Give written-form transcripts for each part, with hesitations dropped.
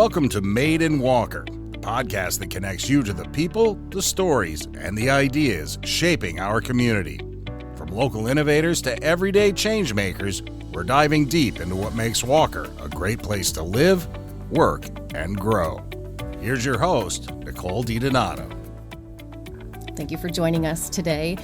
Welcome to Made in Walker, the podcast that connects you to the people, the stories, and the ideas shaping our community. From local innovators to everyday change makers, we're diving deep into what makes Walker a great place to live, work, and grow. Here's your host, Nicole DiDonato. Thank you for joining us today.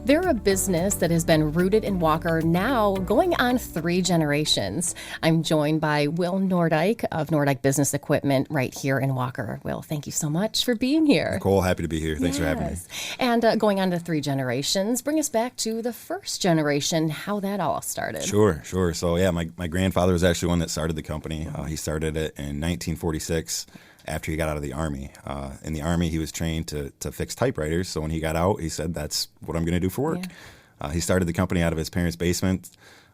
They're a business that has been rooted in Walker now going on 3 generations. I'm joined by Will Noordyk of Noordyk Business Equipment right here in Walker. Will, thank you so much for being here. Nicole, happy to be here. Thanks for having me. And going on to 3 generations, bring us back to the first generation, how that all started. Sure. So yeah, my grandfather was actually one that started the company. He started it in 1946. After he got out of the Army. In the Army, he was trained to fix typewriters. So when he got out, he said, that's what I'm going to do for work. Yeah. He started the company out of his parents' basement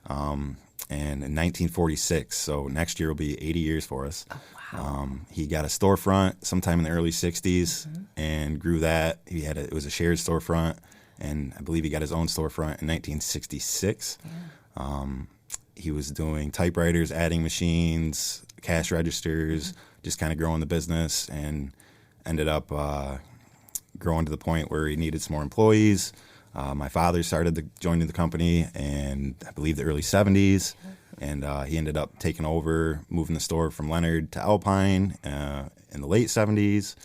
and in 1946. So next year will be 80 years for us. Oh, wow. He got a storefront sometime in the early 60s and grew that. It was a shared storefront, and I believe he got his own storefront in 1966. Yeah. He was doing typewriters, adding machines, cash registers, just kind of growing the business, and ended up growing to the point where he needed some more employees. My father started joining the company in, I believe, the early 70s, and he ended up taking over, moving the store from Leonard to Alpine in the late 70s.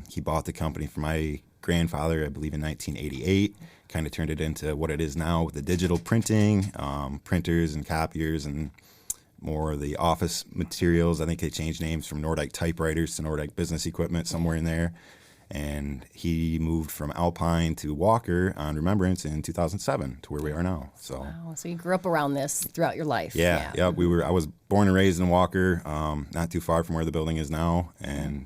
He bought the company from my grandfather, I believe, in 1988, kind of turned it into what it is now with the digital printing, printers and copiers, and more of the office materials. I think they changed names from Noordyk Typewriters to Noordyk Business Equipment, somewhere in there. And he moved from Alpine to Walker on Remembrance in 2007 to where we are now. So, wow. So you grew up around this throughout your life. Yeah. I was born and raised in Walker, not too far from where the building is now, and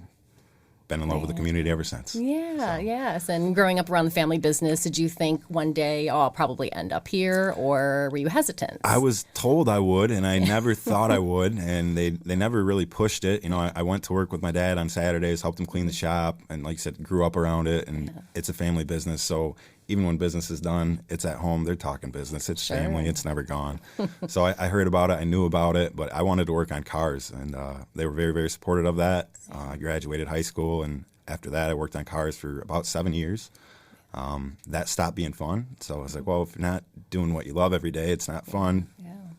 been in love with the community ever since. Yes. And growing up around the family business, did you think one day, I'll probably end up here, or were you hesitant? I was told I would, and I never thought I would, and they never really pushed it. You know, I went to work with my dad on Saturdays, helped him clean the shop, and like I said, grew up around it, and it's a family business, so even when business is done, it's at home, they're talking business, it's family, it's never gone. So I heard about it, I knew about it, but I wanted to work on cars, and they were very, very supportive of that. I graduated high school, and after that I worked on cars for about 7 years. That stopped being fun, so I was like, well, if you're not doing what you love every day, it's not fun,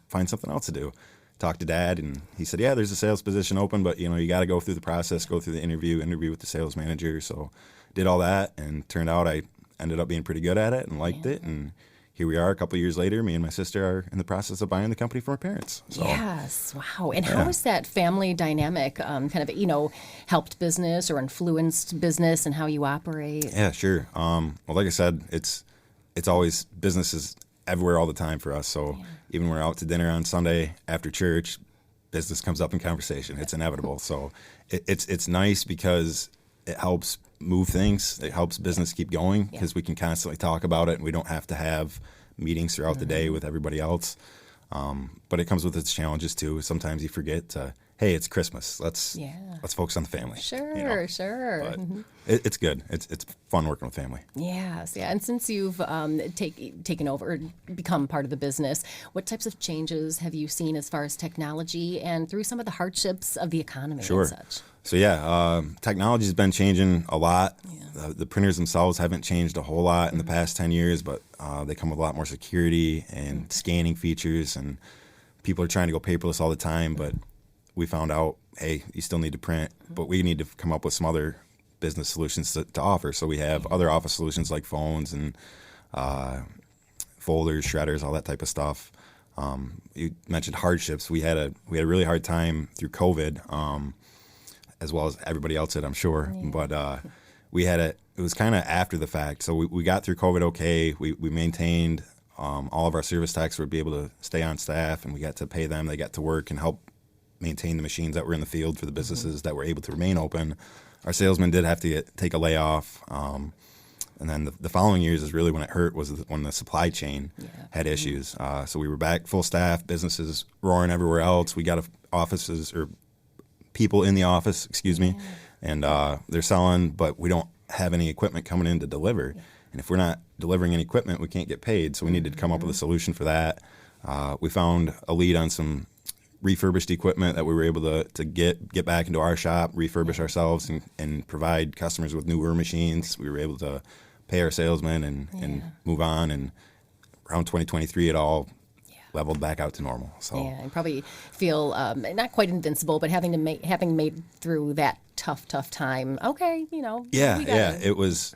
find something else to do. Talked to Dad, and he said, yeah, there's a sales position open, but you got to go through the process, go through the interview with the sales manager. So did all that, and turned out I ended up being pretty good at it and liked it, and here we are a couple of years later. Me and my sister are in the process of buying the company from our parents. So, yes, wow. And how has that family dynamic helped business or influenced business and how you operate? Yeah, sure. Well, like I said, it's always business is everywhere all the time for us. So even when we're out to dinner on Sunday after church, business comes up in conversation. It's inevitable. So it's nice because it helps move things. It helps business keep going because we can constantly talk about it, and we don't have to have meetings throughout the day with everybody else. But it comes with its challenges too. Sometimes you forget to, hey, it's Christmas. Let's focus on the family. Sure. But it's good. It's fun working with family. Yes, yeah. And since you've taken over or become part of the business, what types of changes have you seen as far as technology and through some of the hardships of the economy and such? So technology has been changing a lot. Yeah. The printers themselves haven't changed a whole lot in the past 10 years, but they come with a lot more security and scanning features, and people are trying to go paperless all the time, but we found out, hey, you still need to print, but we need to come up with some other business solutions to offer. So we have other office solutions like phones and folders, shredders, all that type of stuff. You mentioned hardships. We had a really hard time through COVID, as well as everybody else did, I'm sure. Yeah. But it was kind of after the fact. So we got through COVID okay. We maintained all of our service techs would be able to stay on staff, and we got to pay them. They got to work and help maintain the machines that were in the field for the businesses that were able to remain open. Our salesmen did have to take a layoff. And then the following years is really when it hurt, was when the supply chain had issues. So we were back full staff, businesses roaring everywhere else. We got offices or people in the office, and they're selling, but we don't have any equipment coming in to deliver. Yeah. And if we're not delivering any equipment, we can't get paid. So we needed to come up with a solution for that. We found a lead on some refurbished equipment that we were able to get back into our shop, refurbish ourselves, and provide customers with newer machines. We were able to pay our salesmen and move on. And around 2023, it all leveled back out to normal. So yeah, and probably feel not quite invincible, but having made through that tough time. Okay, it was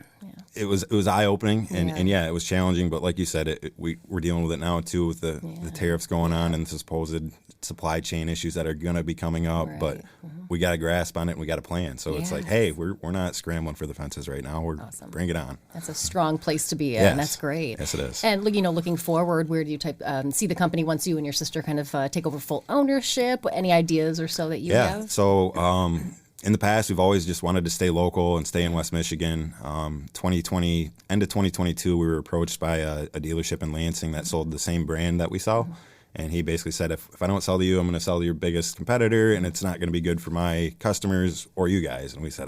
eye opening, and it was challenging. But like you said, we're dealing with it now too with the tariffs going on and the supposed supply chain issues that are going to be coming up. Right. But we got a grasp on it, and we got a plan. So it's like, hey, we're not scrambling for the fences right now. We're bring it on. That's a strong place to be in. Yes. That's great. Yes, it is. And looking forward, where do you see the company once you and your sister kind of take over full ownership? Any ideas or so that you have? Yeah. So in the past, we've always just wanted to stay local and stay in West Michigan. 2020, end of 2022, we were approached by a dealership in Lansing that sold the same brand that we sell. And he basically said, if I don't sell to you, I'm going to sell to your biggest competitor, and it's not going to be good for my customers or you guys. And we said,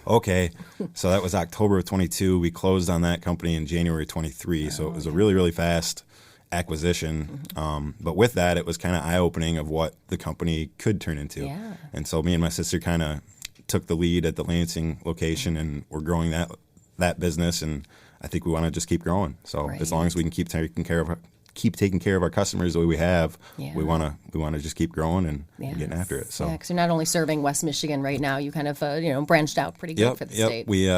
okay. So that was October of 22. We closed on that company in January 23. So it was a really, really fast acquisition. But with that, it was kind of eye-opening of what the company could turn into. Yeah. And so me and my sister kind of took the lead at the Lansing location, and we're growing that business. And I think we want to just keep growing. So as long as we can keep taking care of our customers the way we have, we want to just keep growing and getting after it. So because you're not only serving West Michigan right now, you kind of branched out pretty good for the state. We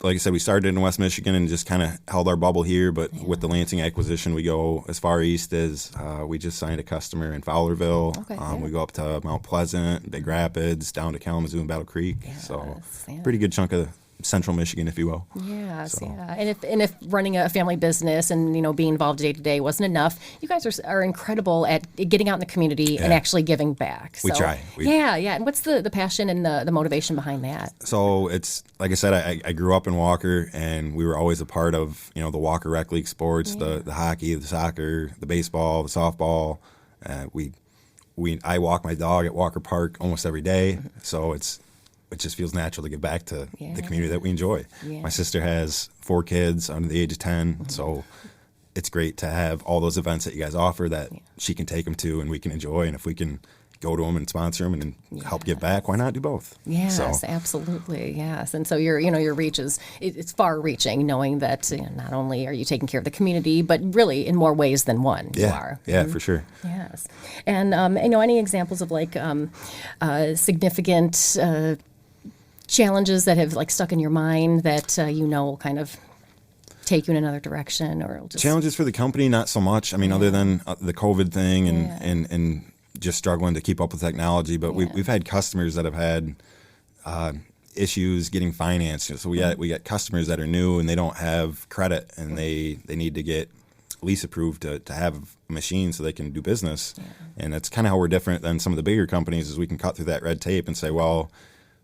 like I said, we started in West Michigan and just kind of held our bubble here. But with the Lansing acquisition, we go as far east as we just signed a customer in Fowlerville. Okay, we go up to Mount Pleasant, Big Rapids, down to Kalamazoo and Battle Creek. So pretty good chunk of Central Michigan, if you will. Yes, And if running a family business and being involved day to day wasn't enough, you guys are incredible at getting out in the community and actually giving back. So, we try. And what's the passion and the motivation behind that? So it's like I said, I grew up in Walker, and we were always a part of the Walker Rec League sports, the hockey, the soccer, the baseball, the softball. I walk my dog at Walker Park almost every day, so it just feels natural to get back to the community that we enjoy. Yeah. My sister has 4 kids under the age of 10, so it's great to have all those events that you guys offer that she can take them to and we can enjoy. And if we can go to them and sponsor them and help give back, why not do both? Yes, absolutely, yes. And so your reach it's far-reaching, knowing that not only are you taking care of the community, but really in more ways than one you are. Yeah, for sure. Yes. And any examples of significant challenges that have stuck in your mind that kind of take you in another direction, or just challenges for the company? Not so much. I mean, other than the COVID thing and just struggling to keep up with technology. But we've had customers that have had issues getting financed. So we got customers that are new and they don't have credit, and they need to get lease approved to have a machine so they can do business. And that's kind of how we're different than some of the bigger companies, is we can cut through that red tape and say, well,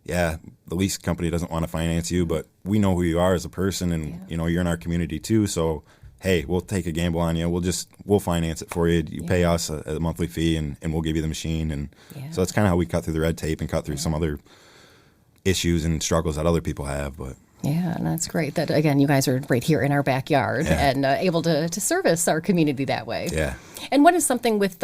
the lease company doesn't want to finance you, but we know who you are as a person, and you're in our community too. So hey, we'll take a gamble on you. We'll finance it for you. You pay us a monthly fee, and we'll give you the machine. And so that's kind of how we cut through the red tape and cut through some other issues and struggles that other people have. But yeah, and that's great that, again, you guys are right here in our backyard and able to service our community that way. Yeah. And what is something with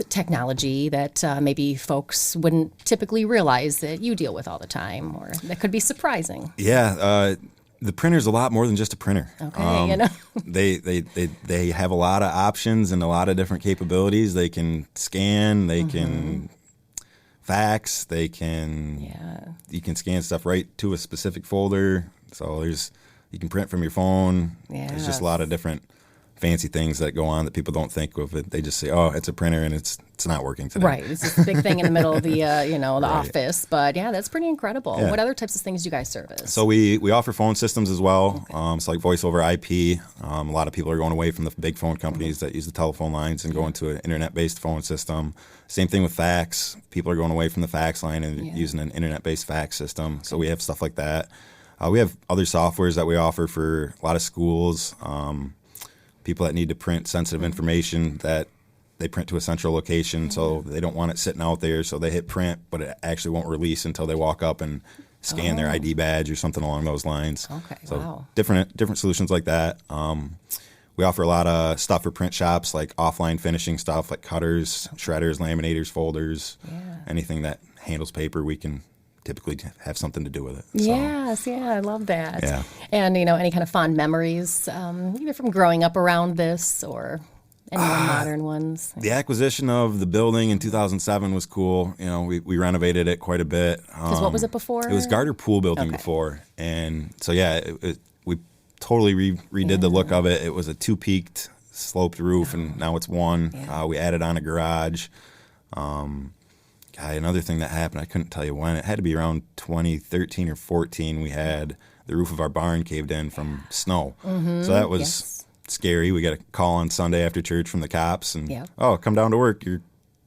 technology that maybe folks wouldn't typically realize that you deal with all the time, or that could be surprising? Yeah, the printer's a lot more than just a printer. Okay, They have a lot of options and a lot of different capabilities. They can scan, they can fax, you can scan stuff right to a specific folder. So you can print from your phone. There's just a lot of different fancy things that go on that people don't think of it. They just say, oh, it's a printer and it's not working today. Right. It's this big thing in the middle of the office. But that's pretty incredible. Yeah. What other types of things do you guys service? So we offer phone systems as well. So like voice over IP. A lot of people are going away from the big phone companies that use the telephone lines and going to an internet-based phone system. Same thing with fax. People are going away from the fax line and using an internet-based fax system. So we have stuff like that. We have other softwares that we offer for a lot of schools. People that need to print sensitive information that they print to a central location, so they don't want it sitting out there, so they hit print, but it actually won't release until they walk up and scan their ID badge or something along those lines. Okay, so different solutions like that. We offer a lot of stuff for print shops, like offline finishing stuff, like cutters, shredders, laminators, folders, anything that handles paper. We can typically have something to do with it. So, yes, I love that. Yeah. And, any kind of fond memories, either from growing up around this or any more modern ones? The acquisition of the building in 2007 was cool. We renovated it quite a bit. Because what was it before? It was Garter Pool Building before. And so, we totally redid the look of it. It was a two-peaked sloped roof, and now it's one. Yeah. We added on a garage. Another thing that happened, I couldn't tell you when. It had to be around 2013 or 14. We had the roof of our barn caved in from snow. So that was scary. We got a call on Sunday after church from the cops, and come down to work. Your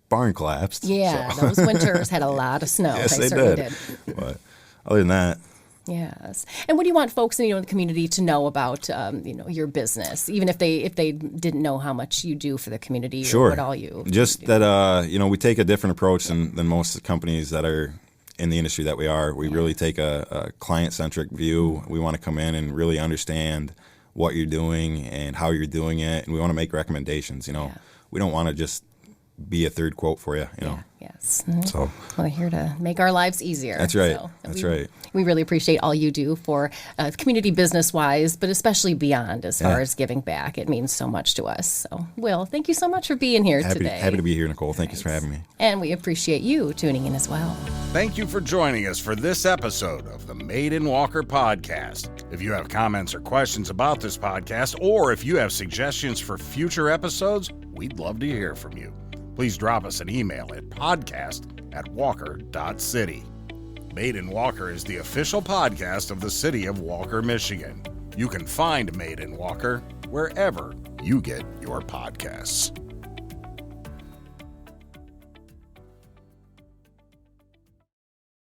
barn collapsed. Yeah, so. those winters had a lot of snow. Yes, they certainly did. But other than that. Yes. And what do you want folks in the community to know about your business, even if they didn't know how much you do for the community or what all you just do? That we take a different approach than most companies that are in the industry that we are. We really take a client-centric view. We want to come in and really understand what you're doing and how you're doing it, and we want to make recommendations. We don't want to just be a third quote for you. Yes. So we're here to make our lives easier. That's right. So That's right. We really appreciate all you do for community business-wise, but especially beyond as far as giving back. It means so much to us. So, Will, thank you so much for being here today. Happy to be here, Nicole. Thank you for having me. And we appreciate you tuning in as well. Thank you for joining us for this episode of the Made in Walker podcast. If you have comments or questions about this podcast, or if you have suggestions for future episodes, we'd love to hear from you. Please drop us an email at podcast@walker.city. Made in Walker is the official podcast of the city of Walker, Michigan. You can find Made in Walker wherever you get your podcasts.